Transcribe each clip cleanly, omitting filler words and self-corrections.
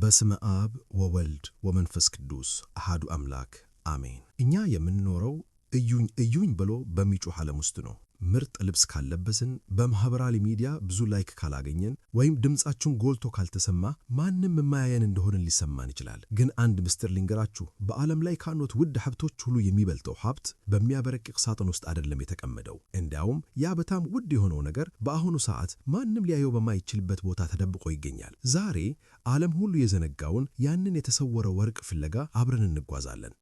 በስመ አብ ወወልድ ወመንፈስ ቅዱስ አሐዱ አምላክ አሜን። እኛ የምንኖረው እዩኝ ብሎ በሚጮህ ዓለም ውስጥ ነው። ምርጥ ልብስ ካለበስን፣ በማህበራዊ ሚዲያ ብዙ ላይክ ካላገኘን፣ ወይም ድምጻችን ጎልቶ ካልተሰማ ማንም የማያየን እንደሆነ ሊሰማን ይችላል። ግን አንድ ምስጢር ልንገራችሁ፣ በዓለም ላይ ካሉት ውድ ሀብቶች ሁሉ የሚበልጠው ሀብት በሚያበረቅቅ ሳጥን ውስጥ አይደለም የተቀመጠው። እንዲያውም ያ በጣም ውድ የሆነው ነገር በአሁኑ ሰዓት ማንም ሊያየው በማይችልበት ቦታ ተደብቆ ይገኛል። ዛሬ ዓለም ሁሉ የዘነጋውን ያንን የተሰወረ ወርቅ ፍለጋ አብረን እንጓዛለን።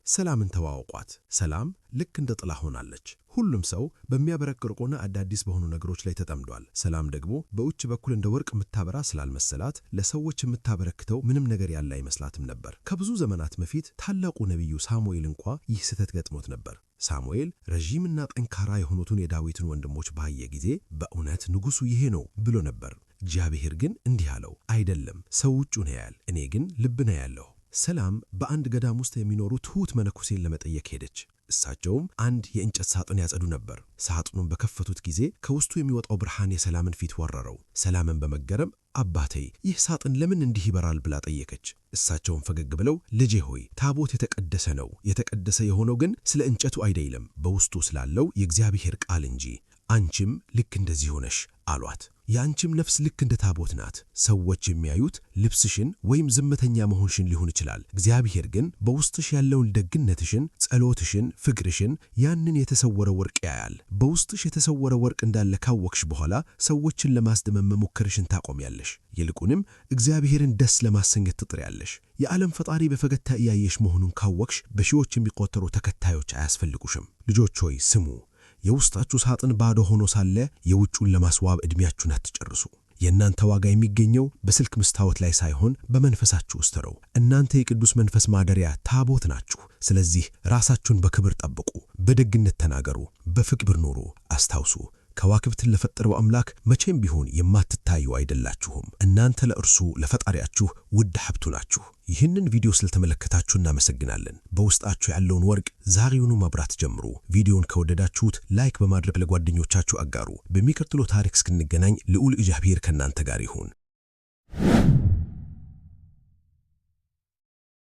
ሰላምን ተዋወቋት። ሰላም ልክ እንደ ጥላ ሆናለች። ሁሉም ሰው በሚያበረቅቁና አዳዲስ በሆኑ ነገሮች ላይ ተጠምዷል። ሰላም ደግሞ በውጭ በኩል እንደ ወርቅ የምታበራ ስላልመሰላት ለሰዎች የምታበረክተው ምንም ነገር ያለ አይመስላትም ነበር። ከብዙ ዘመናት በፊት ታላቁ ነቢዩ ሳሙኤል እንኳ ይህ ስህተት ገጥሞት ነበር። ሳሙኤል ረዥምና ጠንካራ የሆኑትን የዳዊትን ወንድሞች ባየ ጊዜ በእውነት ንጉሡ ይሄ ነው ብሎ ነበር። እግዚአብሔር ግን እንዲህ አለው፣ አይደለም፣ ሰው ውጩን ያያል፣ እኔ ግን ልብን አያለሁ። ሰላም በአንድ ገዳም ውስጥ የሚኖሩ ትሑት መነኩሴን ለመጠየቅ ሄደች። እሳቸውም አንድ የእንጨት ሳጥን ያጸዱ ነበር። ሳጥኑን በከፈቱት ጊዜ ከውስጡ የሚወጣው ብርሃን የሰላምን ፊት ወረረው። ሰላምን በመገረም አባቴ፣ ይህ ሳጥን ለምን እንዲህ ይበራል ብላ ጠየቀች። እሳቸውም ፈገግ ብለው ልጄ ሆይ፣ ታቦት የተቀደሰ ነው። የተቀደሰ የሆነው ግን ስለ እንጨቱ አይደለም፣ በውስጡ ስላለው የእግዚአብሔር ቃል እንጂ። አንቺም ልክ እንደዚህ ሆነሽ አሏት። የአንቺም ነፍስ ልክ እንደ ታቦት ናት። ሰዎች የሚያዩት ልብስሽን ወይም ዝምተኛ መሆንሽን ሊሆን ይችላል። እግዚአብሔር ግን በውስጥሽ ያለውን ደግነትሽን፣ ጸሎትሽን፣ ፍቅርሽን፣ ያንን የተሰወረ ወርቅ ያያል። በውስጥሽ የተሰወረ ወርቅ እንዳለ ካወቅሽ በኋላ ሰዎችን ለማስደመም መሞከርሽን ታቆሚያለሽ። ይልቁንም እግዚአብሔርን ደስ ለማሰኘት ትጥሪያለሽ። የዓለም ፈጣሪ በፈገግታ እያየሽ መሆኑን ካወቅሽ በሺዎች የሚቆጠሩ ተከታዮች አያስፈልጉሽም። ልጆች ሆይ ስሙ። የውስጣችሁ ሳጥን ባዶ ሆኖ ሳለ የውጩን ለማስዋብ ዕድሜያችሁን አትጨርሱ። የእናንተ ዋጋ የሚገኘው በስልክ መስታወት ላይ ሳይሆን በመንፈሳችሁ ውስጥ ነው። እናንተ የቅዱስ መንፈስ ማደሪያ ታቦት ናችሁ። ስለዚህ ራሳችሁን በክብር ጠብቁ፣ በደግነት ተናገሩ፣ በፍቅር ኑሩ። አስታውሱ፣ ከዋክብትን ለፈጠረው አምላክ መቼም ቢሆን የማትታዩ አይደላችሁም። እናንተ ለእርሱ ለፈጣሪያችሁ ውድ ሀብቱ ናችሁ። ይህንን ቪዲዮ ስለተመለከታችሁ እናመሰግናለን። በውስጣችሁ ያለውን ወርቅ ዛሬውኑ ማብራት ጀምሩ። ቪዲዮውን ከወደዳችሁት ላይክ በማድረግ ለጓደኞቻችሁ አጋሩ። በሚቀጥለው ታሪክ እስክንገናኝ ልዑል እግዚአብሔር ከእናንተ ጋር ይሁን።